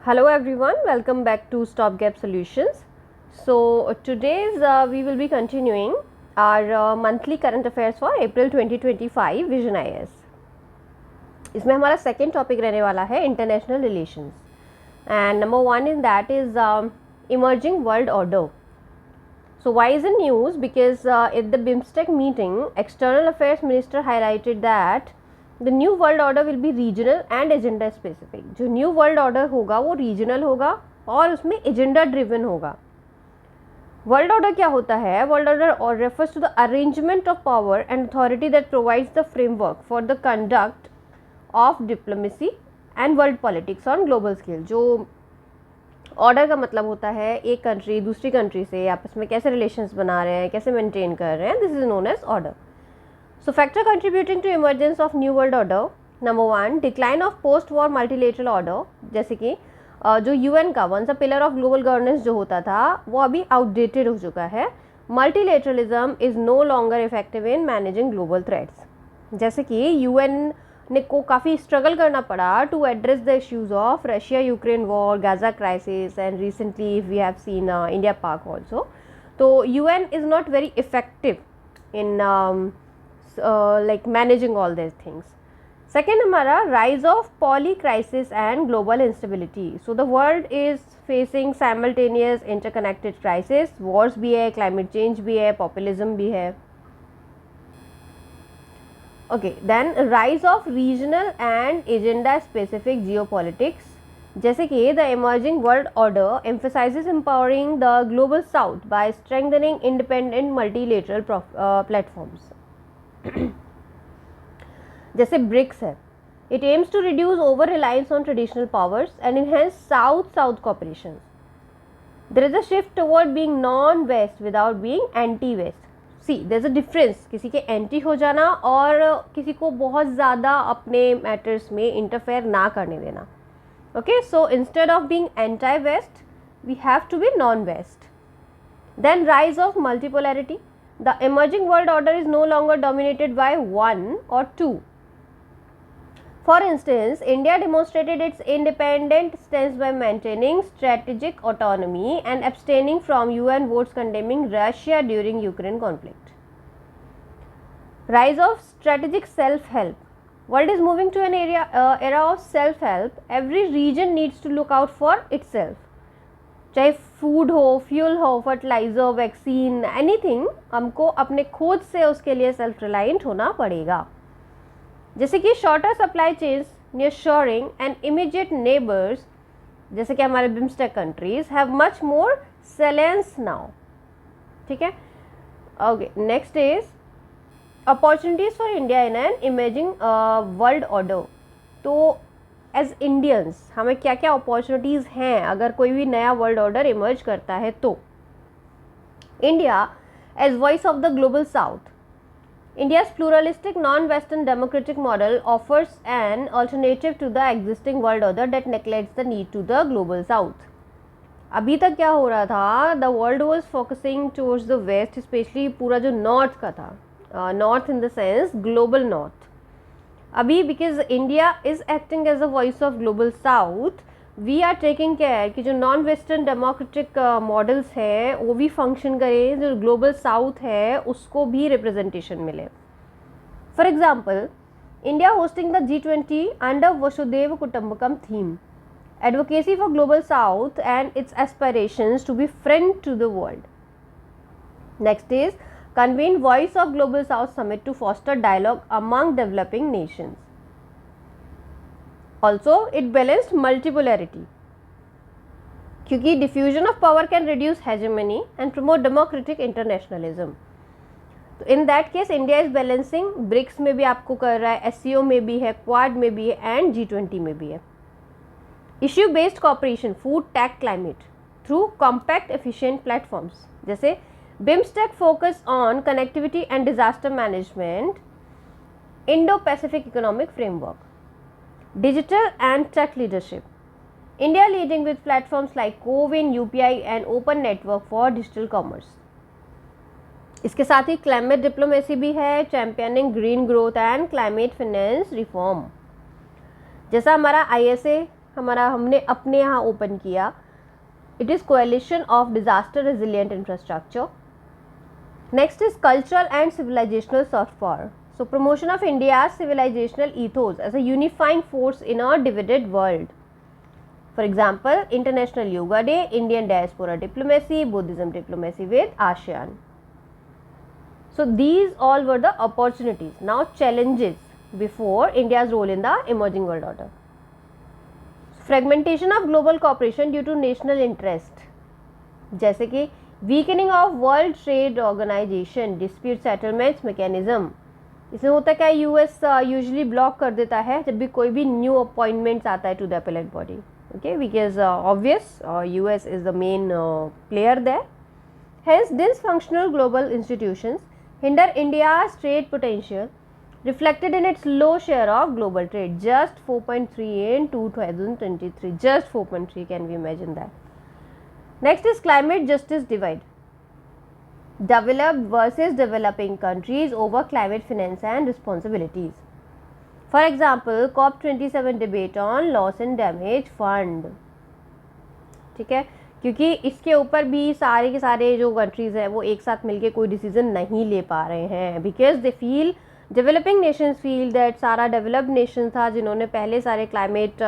Hello everyone, welcome back to Stopgap Solutions. So today's we will be continuing our monthly current affairs for April 2025 Vision IS. इसमें हमारा second topic रहने वाला है international relations and number one in that is emerging world order. So why is it news? Because at the BIMSTEC meeting, External Affairs Minister highlighted that the new world order will be regional and agenda specific. जो new world order होगा वो regional होगा और उसमें agenda driven होगा. World order क्या होता है? World order refers to the arrangement of power and authority that provides the framework for the conduct of diplomacy and world politics on global scale. जो ऑर्डर का मतलब होता है एक कंट्री दूसरी कंट्री से आपस में कैसे रिलेशंस बना रहे हैं, कैसे मेंटेन कर रहे हैं. This is known as order. So factor contributing to emergence of new world order. Number one, decline of post war multilateral order. जैसे कि जो यूएन का once a pillar of global governance जो होता था वो अभी आउटडेटेड हो चुका है. Multilateralism is no longer effective in managing global threats. जैसे कि यूएन ने को काफ़ी स्ट्रगल करना पड़ा to address the issues of Russia Ukraine war, Gaza crisis and recently we have seen India Pak also. तो UN is not very effective in like managing all this things. Second हमारा rise of poly crisis and global instability. So the world is facing simultaneous interconnected crisis. Wars भी है, climate change भी है, populism भी है. Okay, then rise of regional and agenda specific geopolitics. जैसे कि the emerging world order emphasizes empowering the global south by strengthening independent multilateral platforms. जैसे BRICS है. It aims to reduce over reliance on traditional powers and enhance south-south cooperation. There is a shift toward being non-West without being anti-West. See there is a difference किसी के anti हो जाना और किसी को बहुत ज़्यादा अपने मैटर्स में इंटरफेयर ना करने देना. Okay, so instead of being anti west we have to be non west. Then rise of multipolarity. The emerging world order is no longer dominated by one और two. For instance, India demonstrated its independent stance by maintaining strategic autonomy and abstaining from UN votes condemning Russia during Ukraine conflict. Rise of strategic self-help. World is moving to an era of self-help. Every region needs to look out for itself. चाहे food हो, fuel हो, fertiliser, vaccine, anything, हमको अपने खुद से उसके लिए self reliant होना पड़ेगा. जैसे कि shorter supply chains, nearshoring and immediate neighbours जैसे कि हमारे BIMSTEC countries have much more salience now. ठीक है. Okay, next is opportunities for India in an emerging world order. तो एज इंडियंस हमें क्या क्या अपॉर्चुनिटीज़ हैं अगर कोई भी नया वर्ल्ड ऑर्डर इमर्ज करता है तो. India as voice of the global south. India's pluralistic non-Western democratic model offers an alternative to the existing world order that neglects the need to the global south. अभी तक क्या हो रहा था? The world was focusing towards the west, especially पूरा जो north का था, north in the sense global north. अभी because India is acting as a voice of global south, we are taking care कि जो नॉन वेस्टर्न डेमोक्रेटिक मॉडल्स है वो भी फंक्शन करें, जो ग्लोबल साउथ है उसको भी रिप्रेजेंटेशन मिले. For example, India hosting the G20 under Vasudhaiva Kutumbakam theme, advocacy for global south and its aspirations to be friend to the world. Next is convene voice of global south summit to foster dialogue among developing nations. Also, it balanced multipolarity क्योंकि diffusion of power can reduce hegemony and promote democratic internationalism. तो in that case, India is balancing. BRICS में भी आपको कर रहा है, SCO में भी है, Quad में भी है and G20 में भी है. Issue based cooperation, food, tech, climate through compact efficient platforms. जैसे BIMSTEC focus on connectivity and disaster management, Indo-Pacific economic framework. Digital and tech leadership. India leading with platforms like CoWIN, UPI and Open Network for Digital Commerce. इसके साथ ही climate diplomacy भी है, championing green growth and climate finance reform. जैसा हमारा ISA हमने अपने यहाँ open किया. It is coalition of disaster resilient infrastructure. Next is cultural and civilizational soft power. So promotion of India's civilizational ethos as a unifying force in a divided world. For example, International Yoga Day, Indian diaspora diplomacy, Buddhism diplomacy with ASEAN. So these all were the opportunities. Now challenges before India's role in the emerging world order. Fragmentation of global cooperation due to national interest, जैसे कि weakening of World Trade Organization, dispute settlements mechanism. इसमें होता क्या, US usually block कर देता है जब भी कोई भी new appointments आता है to the appellate body. Okay, because obvious US is the main player there. Hence, dysfunctional global institutions hinder India's trade potential, reflected in its low share of global trade, just 4.3 in 2023, just 4.3, can we imagine that. Next is climate justice divide, developed versus developing countries over climate finance and responsibilities. For example, COP27 debate on loss and damage fund. ठीक है, क्योंकि इसके ऊपर भी सारे के सारे जो कंट्रीज़ हैं वो एक साथ मिलके कोई डिसीजन नहीं ले पा रहे हैं, because they feel, developing nations feel that सारा डेवलप्ड नेशन था जिन्होंने पहले सारे क्लाइमेट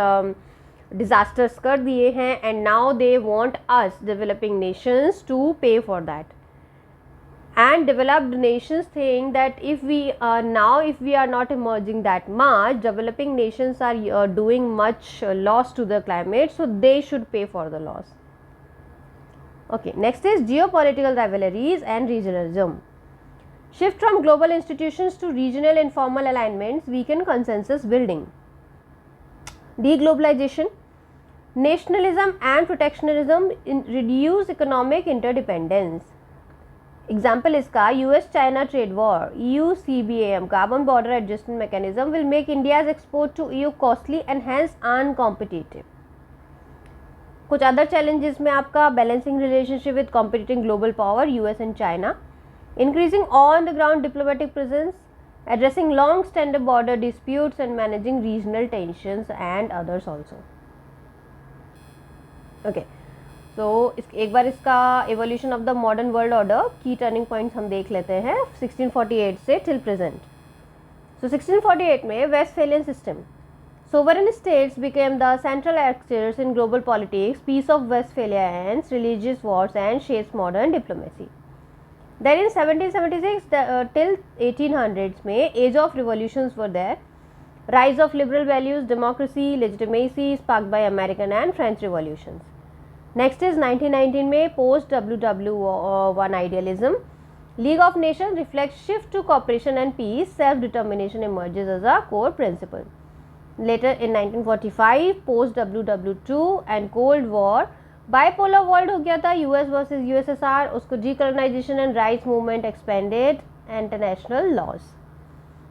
डिजास्टर्स कर दिए हैं, and now they want us developing nations to pay for that. And developed nations think that if we are not emerging that much, developing nations are doing much loss to the climate, so they should pay for the loss. Okay, next is geopolitical rivalries and regionalism. Shift from global institutions to regional informal alignments weaken consensus building. Deglobalization, nationalism and protectionism reduce economic interdependence. Example इसका US China trade war, EU CBAM carbon border adjustment mechanism will make India's export to EU costly and hence uncompetitive. कुछ other challenges में आपका balancing relationship with competing global power US and China, increasing on the ground diplomatic presence, addressing long standing border disputes and managing regional tensions and others also. Okay. तो एक बार इसका evolution of the modern world order की turning points हम देख लेते हैं 1648 से till present. So 1648 में Westphalian system, sovereign states became the central actors in global politics, peace of Westphalia ends religious wars and shapes modern diplomacy. Then in 1776 till 1800s में age of revolutions were there, rise of liberal values, democracy, legitimacy sparked by American and French revolutions. Next is 1919 में post WW1 idealism, league of nation reflect shift to cooperation and peace, self determination emerges as a core principle. Later in 1945 post WW2 and cold war, bipolar world हो गया था, US versus USSR, उसको decolonization and rights movement expanded, international laws.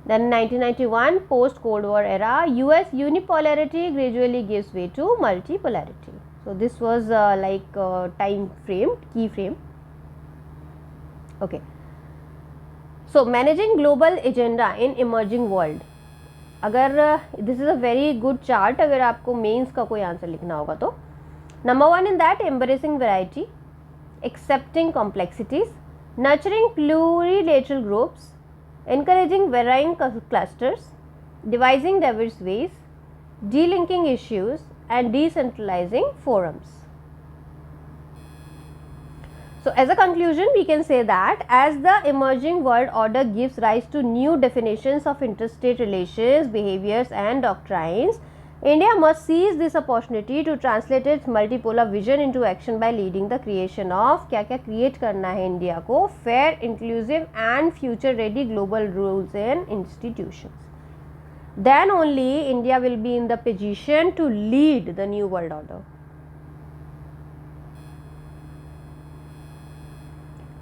Then 1991 post Cold War era, US unipolarity gradually gives way to multipolarity. So this was like time frame, key frame. Okay. So managing global agenda in emerging world. अगर this is a very good chart, अगर आपको mains का कोई answer लिखना होगा तो number 1 in that, embracing variety, accepting complexities, nurturing plurilateral groups, encouraging varying clusters, devising diverse ways, delinking issues and decentralizing forums. So as a conclusion, we can say that as the emerging world order gives rise to new definitions of interstate relations, behaviors and doctrines, India must seize this opportunity to translate its multipolar vision into action by leading the creation of क्या क्या create करना है India को, fair, inclusive and future ready global rules and institutions. Then only India will be in the position to lead the new world order.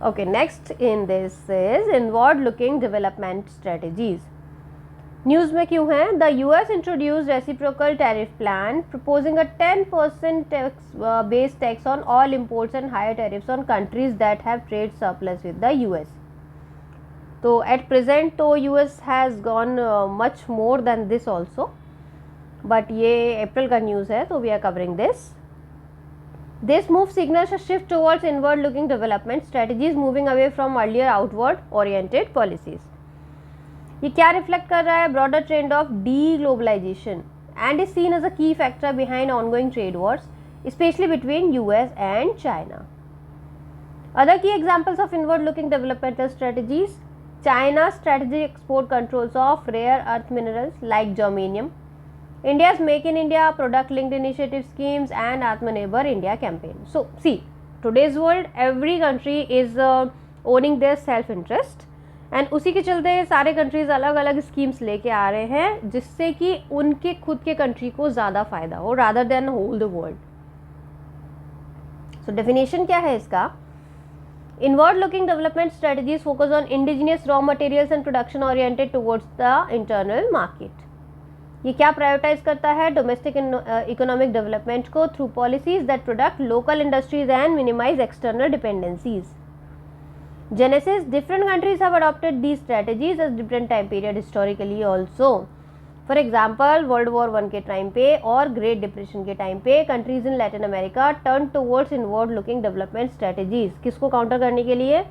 Okay, next in this is inward looking development strategies. News में क्यों है? The US introduced reciprocal tariff plan proposing a 10% base tax on all imports and higher tariffs on countries that have trade surplus with the US. तो at present तो US has gone much more than this also. But ये April का news है तो we are covering this. This move signals a shift towards inward-looking development strategies, moving away from earlier outward-oriented policies. ये क्या reflect कर रहा है? Broader trend of deglobalisation and is seen as a key factor behind ongoing trade wars, specially between US and China. Other key examples of inward-looking developmental strategies: China strategic export controls of rare earth minerals like germanium, India's Make in India product linked initiative schemes and Atmanirbhar India campaign. So see, today's world every country is owning their self interest and उसी के चलते सारे countries अलग अलग schemes लेके आ रहे हैं जिससे कि उनके खुद के कंट्री को ज़्यादा फायदा हो rather than whole the world. So definition क्या है इसका? Inward looking development strategies focus on indigenous raw materials and production oriented towards the internal market. ये क्या प्रायोरिटाइज करता है? डोमेस्टिक इकोनॉमिक डेवलपमेंट को through policies that product local industries and minimize external dependencies. Genesis: different countries have adopted these strategies at different time period historically also. For example, world war 1 के time पे और great depression के time पे countries in Latin America turn towards inward looking development strategies. किसको counter करने के लिए?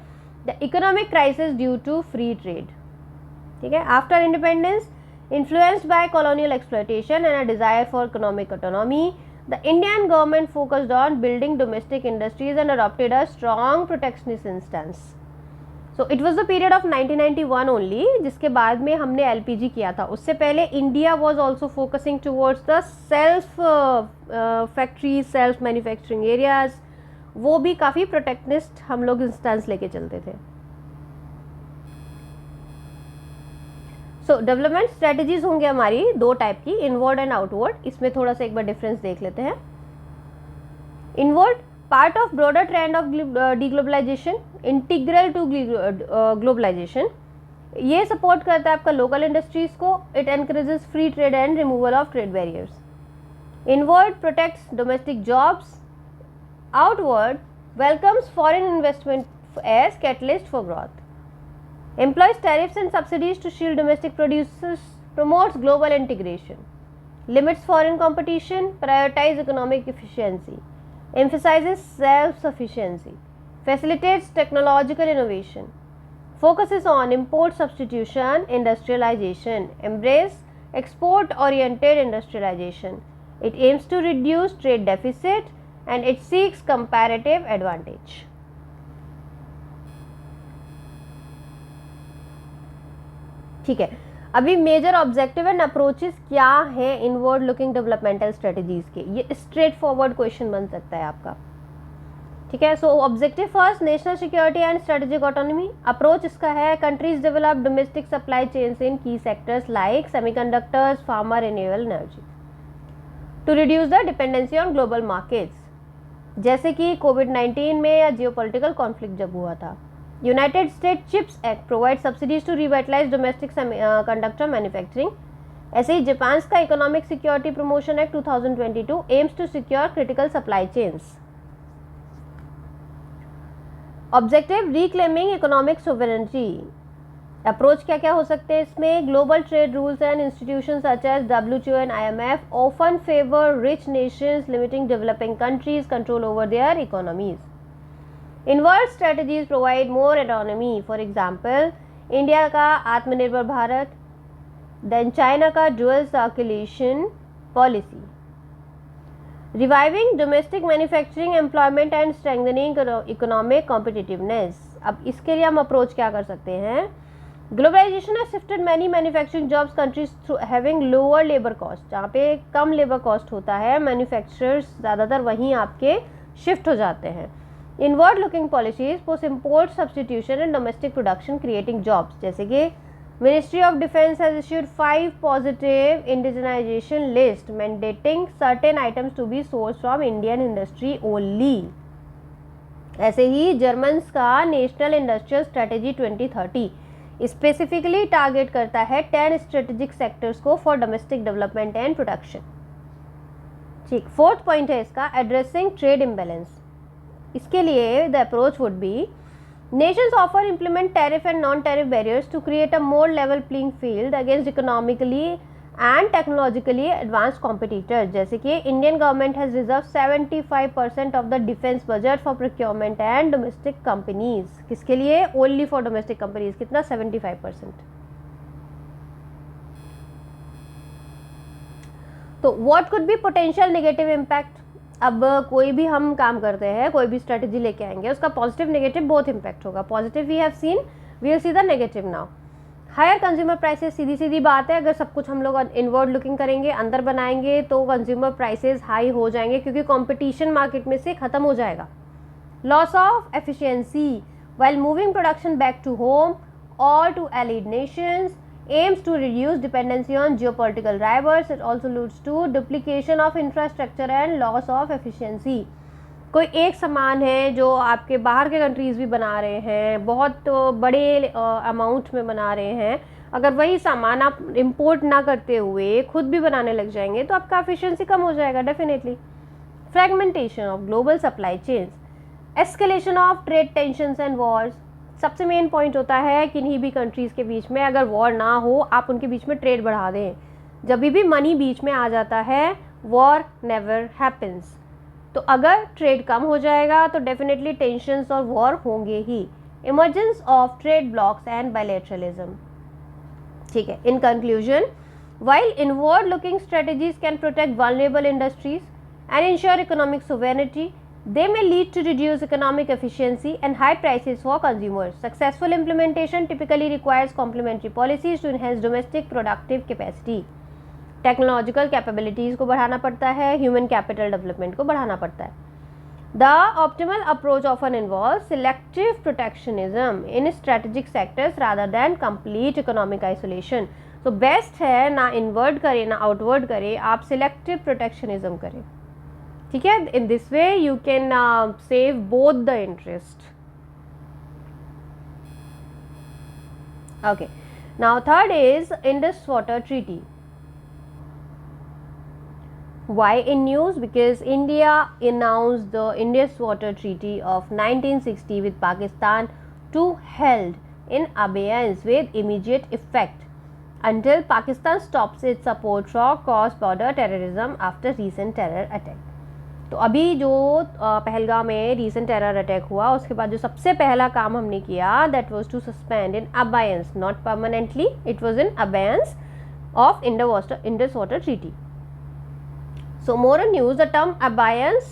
The economic crisis due to free trade. ठीक है. After independence, influenced by colonial exploitation and a desire for economic autonomy, the Indian government focused on building domestic industries and adopted a strong protectionist stance. So it was the period of 1991 only जिसके बाद में हमने LPG किया था. उससे पहले India was also focusing towards the self factories, self manufacturing areas. वो भी काफ़ी protectionist हम लोग इंस्टेंस लेके चलते थे. सो डेवलपमेंट स्ट्रेटजीज होंगे हमारी दो टाइप की, इनवर्ड एंड आउटवर्ड. इसमें थोड़ा सा एक बार डिफरेंस देख लेते हैं. Inward, part of broader trend of deglobalisation, integral to globalisation. ये सपोर्ट करता है आपका लोकल इंडस्ट्रीज को. It encourages free trade and removal of trade barriers. Inward protects domestic jobs. Outward welcomes foreign investment as catalyst for growth. Employs tariffs and subsidies to shield domestic producers, promotes global integration, limits foreign competition, prioritizes economic efficiency, emphasizes self-sufficiency, facilitates technological innovation, focuses on import substitution, industrialization, embrace export-oriented industrialization. It aims to reduce trade deficit and it seeks comparative advantage. ठीक है. अभी major objective and approaches क्या है inward looking developmental strategies के? ये straight forward question बन सकता है आपका. ठीक है. So objective first, national security and strategic autonomy. Approach इसका है countries develop domestic supply chains in key sectors like semiconductors, pharma, renewable energy to reduce the dependency on global markets. जैसे कि कोविड-19 में या जियोपॉलिटिकल कॉन्फ्लिक्ट जब हुआ था. United States CHIPS Act provides subsidies to revitalize domestic conductor manufacturing. ऐसे ही Japan का economic security promotion act 2022 aims to secure critical supply chains. Objective, reclaiming economic sovereignty. Approach क्या क्या हो सकते हैं इसमें? Global trade rules and institutions such as WTO एंड IMF often favor rich nations, limiting developing countries control over their economies. Inward strategies provide more autonomy. For example, India का Atmanirbhar Bharat, then China का dual circulation policy. Reviving domestic manufacturing employment and strengthening economic competitiveness. अब इसके लिए हम approach क्या कर सकते हैं? Globalization has shifted many manufacturing jobs countries through having lower labour cost. जहाँ पे कम लेबर कॉस्ट होता है, मैन्युफैक्चरर्स ज़्यादातर वहीं आपके शिफ्ट हो जाते हैं. Inward looking policies push import substitution and domestic production creating jobs. जैसे कि ministry of defence has issued 5 positive indigenization list mandating certain items to be source from Indian industry only. ऐसे ही जर्मन्स का national industrial strategy 2030 specifically target करता है 10 strategic sectors को for domestic development and production. ठीक. Fourth point है इसका, addressing trade imbalance. इसके लिए the approach would be nations often implement tariff and non-tariff barriers to create a more level playing field against economically and technologically advance competitor, जैसे कि Indian government has reserve 75% of the defence budget for procurement and domestic companies. किसके लिए? Only for domestic companies. कितना? 75%। तो what could be potential negative impact? अब कोई भी हम काम करते हैं, कोई भी स्ट्रेटजी लेके आएंगे, उसका पॉजिटिव नेगेटिव बोथ इम्पैक्ट होगा। Positive we have seen, we will see the negative now. Higher consumer prices, सीधी सीधी बात है, अगर सब कुछ हम लोग इनवर्ड लुकिंग करेंगे, अंदर बनाएंगे, तो कंज्यूमर प्राइसेस हाई हो जाएंगे क्योंकि कंपटीशन मार्केट में से खत्म हो जाएगा। Loss of efficiency while moving production back to home और to allied nations aims to reduce dependency on geopolitical rivals. It also leads to duplication of infrastructure and loss of efficiency. कोई एक सामान है जो आपके बाहर के कंट्रीज़ भी बना रहे हैं, बहुत बड़े अमाउंट में बना रहे हैं, अगर वही सामान आप इंपोर्ट ना करते हुए खुद भी बनाने लग जाएंगे तो आपका एफिशिएंसी कम हो जाएगा definitely. Fragmentation of global supply chains, escalation of trade tensions and Wars. सबसे मेन पॉइंट होता है किन्हीं भी कंट्रीज़ के बीच में अगर वॉर ना हो, आप उनके बीच में ट्रेड बढ़ा दें। जब भी मनी बीच में आ जाता है, वॉर नेवर हैपन्स। तो अगर ट्रेड कम हो जाएगा तो डेफिनेटली टेंशंस और वॉर होंगे ही। Emergence of trade blocks and bilateralism. ठीक है, in conclusion, while inward looking strategies can protect vulnerable industries and ensure economic sovereignty, they may lead to reduced economic efficiency and high prices for consumers. Successful implementation typically requires complementary policies to enhance domestic productive capacity. Technological capabilities को बढ़ाना पड़ता है, human capital development को बढ़ाना पड़ता है। The optimal approach often involve selective protectionism in strategic sectors rather than complete economic isolation. तो best है ना इनवर्ड करें ना आउटवर्ड करें, आप सिलेक्टिव प्रोटेक्शनिज्म करें। ठीक है, in this way you can save both the interest. Okay, now third is Indus water treaty. Why in news? Because India announced the Indus Water Treaty of 1960 with Pakistan to held in abeyance with immediate effect until Pakistan stops its support for cross-border terrorism after recent terror attack. तो अभी जो पहलगाम में recent terror attack हुआ उसके बाद जो सबसे पहला काम हमने किया that was to suspend in abeyance, not permanently, it was in abeyance of Indus water treaty. So more on news, the term abeyance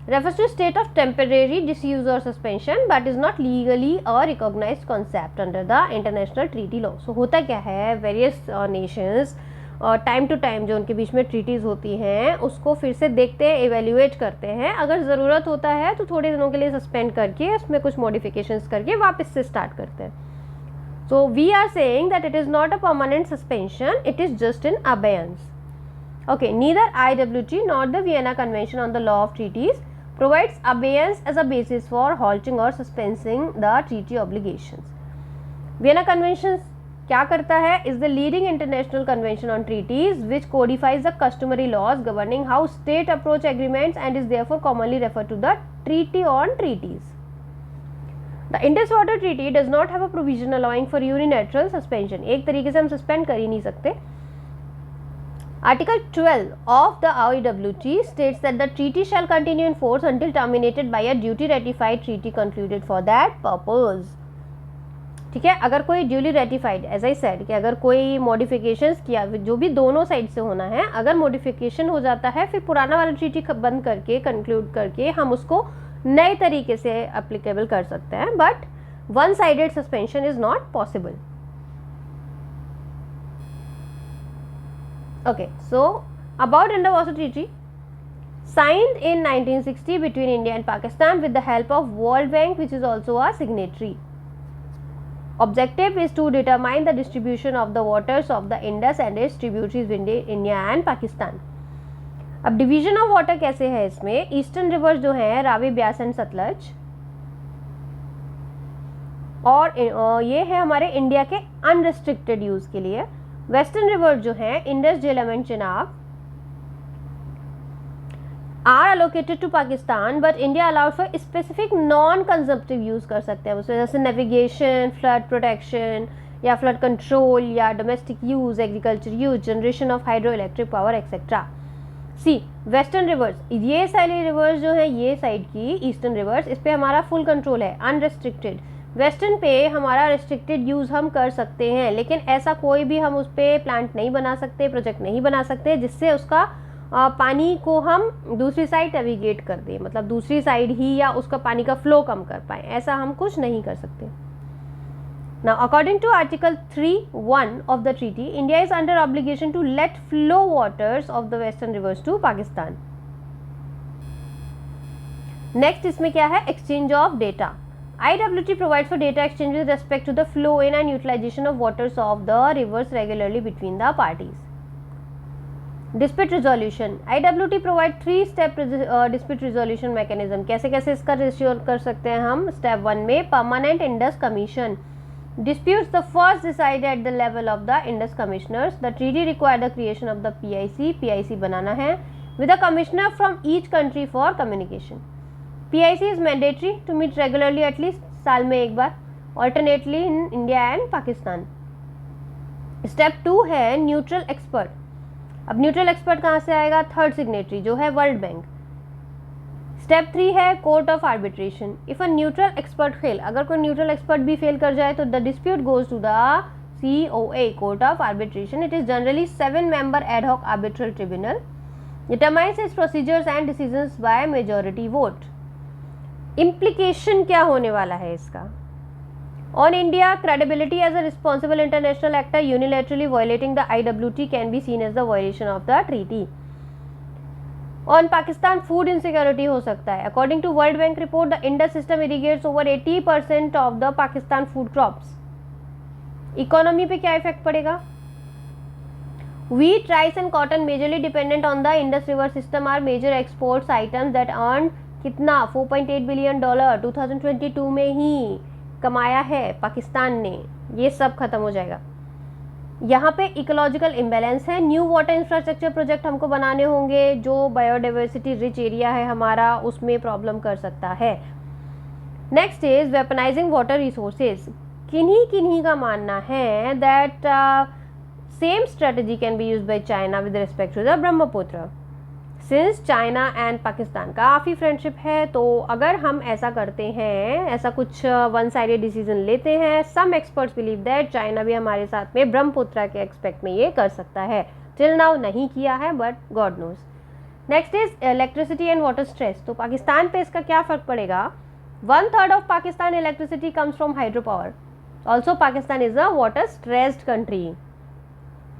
refers to a state of temporary disuse or suspension but is not legally a recognized concept under the international treaty law. So होता क्या है, various nations time to time जो उनके बीच में treaties होती हैं उसको फिर से देखते हैं, एवेल्यूएट करते हैं, अगर ज़रूरत होता है तो थोड़े दिनों के लिए सस्पेंड करके उसमें कुछ मॉडिफिकेशंस करके वापस से स्टार्ट करते हैं. So we are saying that it is not a permanent suspension, it is just in abeyance. Okay, neither IWT nor the Vienna Convention on the Law of Treaties provides abeyance as a basis for halting or suspending the treaty obligations. Vienna Convention क्या करता है? Is the leading international convention on treaties which codifies the customary laws governing how state approach agreements and is therefore commonly referred to the Treaty on Treaties. The Indus Water Treaty does not have a provision allowing for unilateral suspension. एक तरीके से हम suspend कर ही नहीं सकते. Article 12 of the IWT states that the treaty shall continue in force until terminated by a duly ratified treaty concluded for that purpose. ठीक है, अगर कोई duly ratified, as I said कि अगर कोई मॉडिफिकेशंस किया जो भी दोनों साइड से होना है, अगर मॉडिफिकेशन हो जाता है फिर पुराना वाला ट्रीटी बंद करके कंक्लूड करके हम उसको नए तरीके से एप्लीकेबल कर सकते हैं, but one sided suspension is not possible. Okay, so about Indus Water Treaty, signed in 1960 between India and Pakistan with the help of World Bank, which is also a signatory. Objective is to determine the distribution of the waters of the Indus and its tributaries in India and Pakistan. अब division of water कैसे है इसमें? Eastern reverse जो है Ravi, Beas and Sutlej, और ये है हमारे इंडिया के अनरिस्ट्रिक्टेड यूज के लिए. वेस्टर्न रिवर जो है Indus, Jhelum and Chenab are allocated to Pakistan, but India allowed for specific non consumptive use कर सकते हैं उसमें, जैसे नेविगेशन, फ्लड प्रोटेक्शन या फ्लड कंट्रोल या domestic use, agriculture use, generation of hydro electric power etcetera. See western rivers, ये सारी रिवर्स जो है ये साइड की ईस्टर्न रिवर्स, इस पे हमारा फुल कंट्रोल है, अनरेस्ट्रिक्टेड। वेस्टर्न पे हमारा रेस्ट्रिक्टेड यूज़ हम कर सकते हैं, लेकिन ऐसा कोई भी हम उस पर प्लांट नहीं बना सकते, प्रोजेक्ट नहीं बना सकते जिससे उसका पानी को हम दूसरी साइड नेविगेट कर दें, मतलब दूसरी साइड ही या उसका पानी का फ्लो कम कर पाए, ऐसा हम कुछ नहीं कर सकते। Now, according to Article 3(1) of the treaty, India is under obligation to let flow waters of the western rivers to Pakistan. Next, इसमें क्या है? Exchange of data. IWT provides for data exchange with respect to the flow in and utilization of waters of the rivers regularly between the parties. Dispute resolution. IWT provide 3-step dispute resolution mechanism. कैसे कैसे इसका resolve कर सकते हैं हम? Step 1 में Permanent Indus Commission. Disputes the first decided at the level of the Indus Commissioners. The treaty require the creation of the PIC. PIC बनाना है with a commissioner from each country for communication. PIC is mandatory to meet regularly at least साल में एक बार, alternately in India and Pakistan. Step 2 है neutral expert. अब neutral expert कहाँ से आएगा? Third signatory जो है वर्ल्ड बैंक। स्टेप 3 है court of arbitration. If a neutral expert fail, अगर कोई न्यूट्रल एक्सपर्ट भी फेल कर जाए तो the dispute goes to the COA, court of arbitration. It is generally 7-member ad hoc arbitral tribunal. Determines its procedures and decisions by majority vote. Implication क्या होने वाला है इसका? On India, credibility as a responsible international actor unilaterally violating the IWT can be seen as the violation of the treaty. On Pakistan, food insecurity हो सकता है. According to World Bank report, the Indus system irrigates over 80% of the Pakistan food crops. Economy पे क्या effect पड़ेगा? Wheat, rice and cotton majorly dependent on the Indus River system are major exports items that earned कितना? $4.8 billion 2022 में ही कमाया है पाकिस्तान ने. ये सब खत्म हो जाएगा. यहाँ पे इकोलॉजिकल इम्बैलेंस है. न्यू वाटर इंफ्रास्ट्रक्चर प्रोजेक्ट हमको बनाने होंगे जो बायोडाइवर्सिटी रिच एरिया है हमारा, उसमें प्रॉब्लम कर सकता है. Next is weaponizing water resources. किन्हीं किन्हीं का मानना है that same strategy can be use by China with respect to the Brahmaputra. Since China and Pakistan काफ़ी फ्रेंडशिप है, तो अगर हम ऐसा करते हैं, ऐसा कुछ वन साइडेड डिसीजन लेते हैं, सम एक्सपर्ट्स बिलीव दैट चाइना भी हमारे साथ में ब्रह्मपुत्र के एक्सपेक्ट में ये कर सकता है. टिल नाउ नहीं किया है, but God knows. Next is electricity and water stress. तो पाकिस्तान पे इसका क्या फ़र्क पड़ेगा? 1/3 of Pakistan electricity comes from hydro power. Also Pakistan is a water stressed country.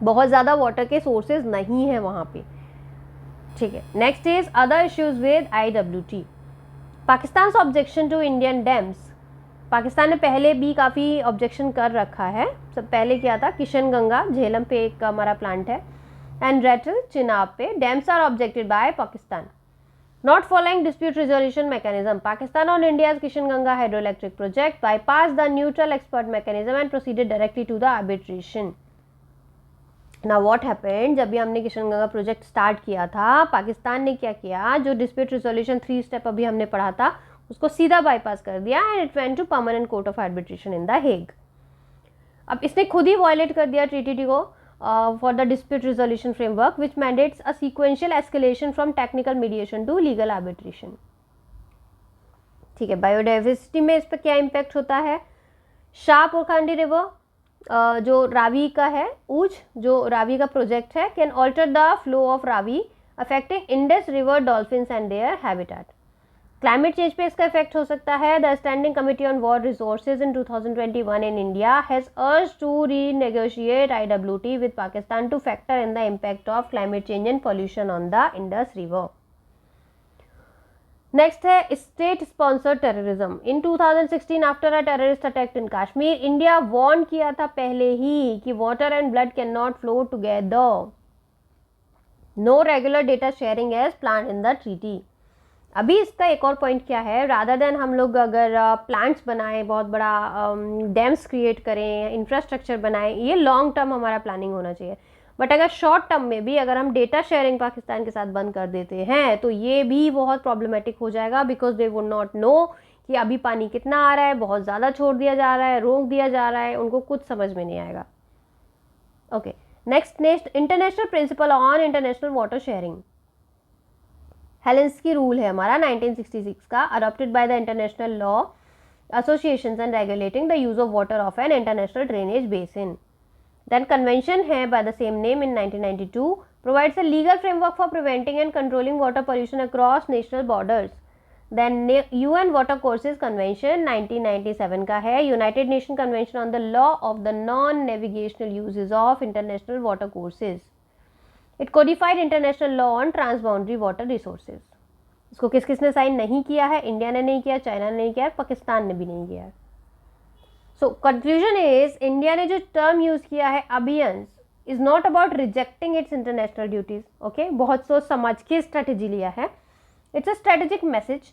बहुत ज़्यादा वाटर के सोर्सेज नहीं है वहाँ पे. ठीक है. Next is other issues with IWT. Pakistan objection to Indian dams. Pakistan ने पहले भी काफ़ी ऑब्जेक्शन कर रखा है. सब पहले किया था किशन गंगा झेलम पे एक हमारा प्लांट है, एंड रेटल चिनाब पे. Dams are objected by Pakistan. Not following dispute resolution mechanism. Pakistan on India's Kishanganga hydro electric project bypass the neutral expert mechanism and proceeded directly to the arbitration. ना व्हाट हैपेंड, जब भी हमने किशन गंगा प्रोजेक्ट स्टार्ट किया था, पाकिस्तान ने क्या किया? जो डिस्प्यूट रिजोल्यूशन 3 स्टेप अभी हमने पढ़ा था उसको सीधा बाईपास कर दिया and it went to permanent court of arbitration in the Hague. अब इसने खुद ही वायलेट कर दिया ट्रीटी को for the dispute resolution framework which mandates a sequential escalation from technical mediation to legal arbitration. ठीक है. बायोडाइवर्सिटी में इस पर क्या इम्पैक्ट होता है? शाहपुरखांडी रिवर जो रावी का है, ऊज जो रावी का प्रोजेक्ट है, can alter the flow of Ravi affecting Indus river dolphins and their habitat. Climate change पे इसका इफेक्ट हो सकता है. The standing committee on water resources in 2021 in India has urged to renegotiate IWT with Pakistan to factor in the impact of climate change and pollution on the Indus river. Next है state sponsored terrorism. In 2016 after a terrorist attack in Kashmir, India warn किया था पहले ही कि water and blood can not flow together. No regular data sharing as plan in the treaty. अभी इसका एक और पॉइंट क्या है? रादर देन हम लोग अगर प्लांट्स बनाएं, बहुत बड़ा डैम्स क्रिएट करें, इंफ्रास्ट्रक्चर बनाएं, ये लॉन्ग टर्म हमारा प्लानिंग होना चाहिए. बट अगर शॉर्ट टर्म में भी अगर हम डेटा शेयरिंग पाकिस्तान के साथ बंद कर देते हैं तो ये भी बहुत प्रॉब्लमेटिक हो जाएगा, because they would not know कि अभी पानी कितना आ रहा है, बहुत ज़्यादा छोड़ दिया जा रहा है, रोक दिया जा रहा है, उनको कुछ समझ में नहीं आएगा। Okay, next international principal on international water sharing. Helsinki rule है हमारा 1966 का, adopted by the international law associations and regulating the use of water of an international drainage basin. Then convention है by the same name in 1992, provides a legal framework for preventing and controlling water pollution across national borders. Then UN Water Courses Convention 1997 का है, United Nations Convention on the Law of the Non-Navigational Uses of International Water Courses. It codified international law on transboundary water resources. इसको किस किसने sign नहीं किया है? India ने नहीं किया, चाइना ने नहीं किया, पाकिस्तान ने भी नहीं किया। सो कंक्लूजन इज, इंडिया ने जो टर्म यूज किया है abeyance is not about rejecting its international duties. Okay, बहुत सोच समझ के स्ट्रेटेजी लिया है। It's a strategic message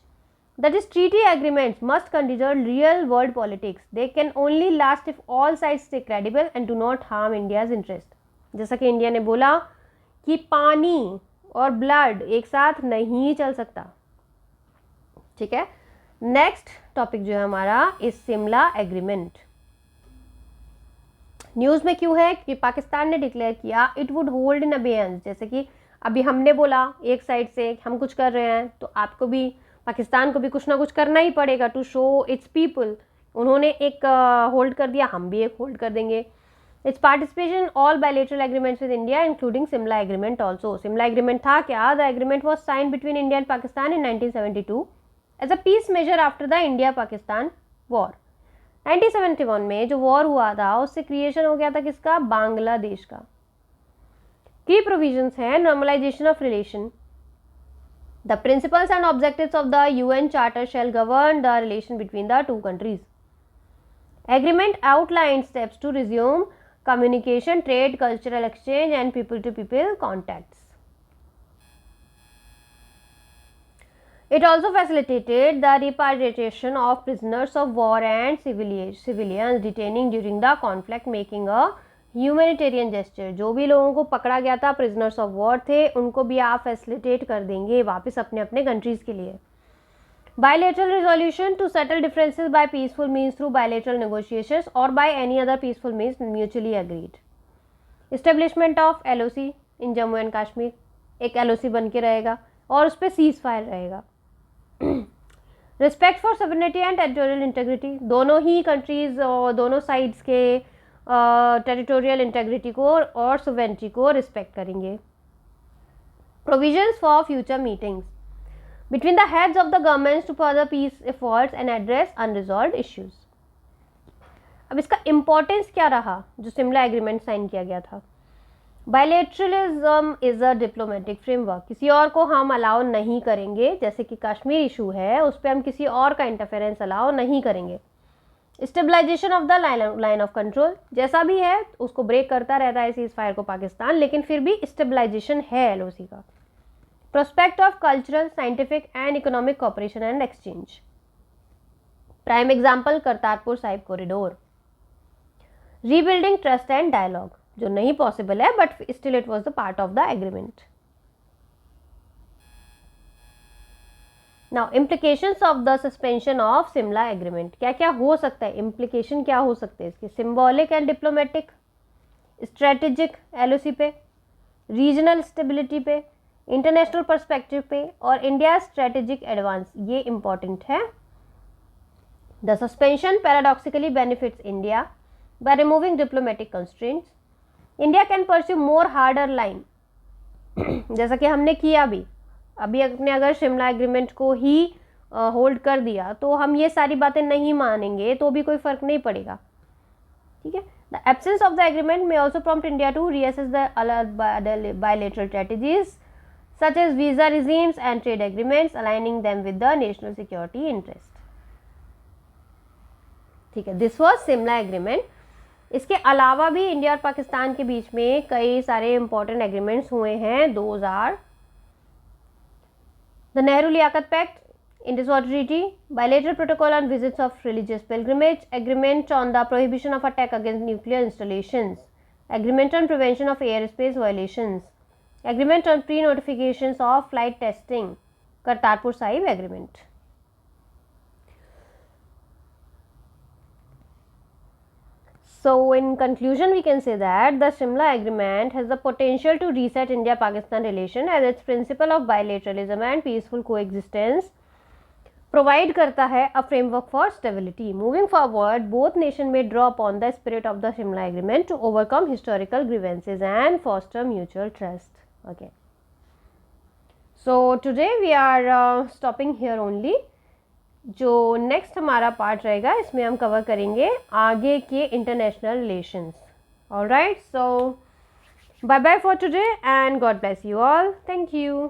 that is treaty agreements must consider real world politics. They can only last if all sides stay credible and do not harm India's interest. जैसा कि India ने बोला कि पानी और ब्लड एक साथ नहीं चल सकता। ठीक है, नेक्स्ट टॉपिक जो है हमारा इस शिमला एग्रीमेंट। न्यूज़ में क्यों है? कि पाकिस्तान ने डिक्लेयर किया it would hold in abeyance. जैसे कि अभी हमने बोला एक साइड से हम कुछ कर रहे हैं, तो आपको भी, पाकिस्तान को भी कुछ ना कुछ करना ही पड़ेगा टू शो इट्स पीपल। उन्होंने एक होल्ड कर दिया, हम भी एक होल्ड कर देंगे। Its participation in all bilateral agreements with India, including Simla Agreement also. Simla Agreement था क्या? The agreement was signed between India and Pakistan in 1972 as a peace measure after the India-Pakistan war. 1971 में जो war हुआ था उससे creation हो गया था किसका? बांग्लादेश का। की प्रोविजंस हैं normalisation of relation. The principles and objectives of the UN Charter shall govern the relation between the two countries. Agreement outlines steps to resume communication, trade, cultural exchange and people-to-people contacts. It also facilitated the repatriation of prisoners of war and civilians detaining during the conflict, making a humanitarian gesture. जो भी लोगों को पकड़ा गया था, prisoners of war थे, उनको भी आप facilitate कर देंगे वापस अपने अपने countries के लिए। Bilateral resolution to settle differences by peaceful means through bilateral negotiations or by any other peaceful means mutually agreed. Establishment of LOC in Jammu and Kashmir, एक LOC बन के रहेगा और उस पर सीज फायर रहेगा। Respect for sovereignty and territorial integrity, दोनों ही countries और दोनों sides के territorial integrity को और sovereignty को respect करेंगे। Provisions for future meetings between the heads of the governments to further peace efforts and address unresolved issues. अब इसका इम्पोर्टेंस क्या रहा जो शिमला एग्रीमेंट साइन किया गया था? बायलैटरलिज्म इज अ डिप्लोमेटिक फ्रेमवर्क। किसी और को हम अलाउ नहीं करेंगे, जैसे कि कश्मीर इशू है उस पर हम किसी और का इंटरफेरेंस अलाउ नहीं करेंगे। Stabilisation of the line of control, जैसा भी है उसको ब्रेक करता रहता है सीज फायर को पाकिस्तान, लेकिन फिर भी स्टेबलाइजेशन है LOC का। Prospect of cultural, scientific and economic cooperation and exchange. Prime example Kartarpur Sahib corridor. Rebuilding trust and dialogue, जो नहीं possible है but still it was the part of the agreement. Now implications of the suspension of Simla agreement. क्या क्या हो सकता है? Implication क्या हो सकते हैं इसके? Symbolic and diplomatic, strategic LOC पे, regional stability पे, इंटरनेशनल पर्सपेक्टिव पे और इंडिया स्ट्रेटेजिक एडवांस, ये इंपॉर्टेंट है। The suspension paradoxically benefits India by removing diplomatic constraints. India can pursue more harder line, जैसा कि हमने किया भी। अभी अपने अगर शिमला एग्रीमेंट को ही होल्ड कर दिया तो हम ये सारी बातें नहीं मानेंगे तो भी कोई फर्क नहीं पड़ेगा। ठीक है, the absence of the agreement may also prompt India to reassess the bilateral strategies such as visa regimes and trade agreements, aligning them with the national security interest. ठीक है, दिस वॉज शिमला एग्रीमेंट। इसके अलावा भी India और पाकिस्तान के बीच में कई सारे इंपॉर्टेंट एग्रीमेंट्स हुए हैं। Those are the Nehru Liaquat pact, Indus Water Treaty, bilateral protocol on visits of religious pilgrimage, agreement on the prohibition of attack against nuclear installations, agreement on prevention of airspace violations, agreement on pre-notifications of flight testing, Kartarpur Sahib agreement. So in conclusion, we can say that the Shimla Agreement has the potential to reset India-Pakistan relation as its principle of bilateralism and peaceful coexistence provide करता है a framework for stability. Moving forward, both nations may draw upon the spirit of the Shimla Agreement to overcome historical grievances and foster mutual trust. Okay. So today we are stopping here only. जो next हमारा part रहेगा इसमें हम cover करेंगे आगे के international relations. Alright, so bye bye for today and God bless you all. Thank you.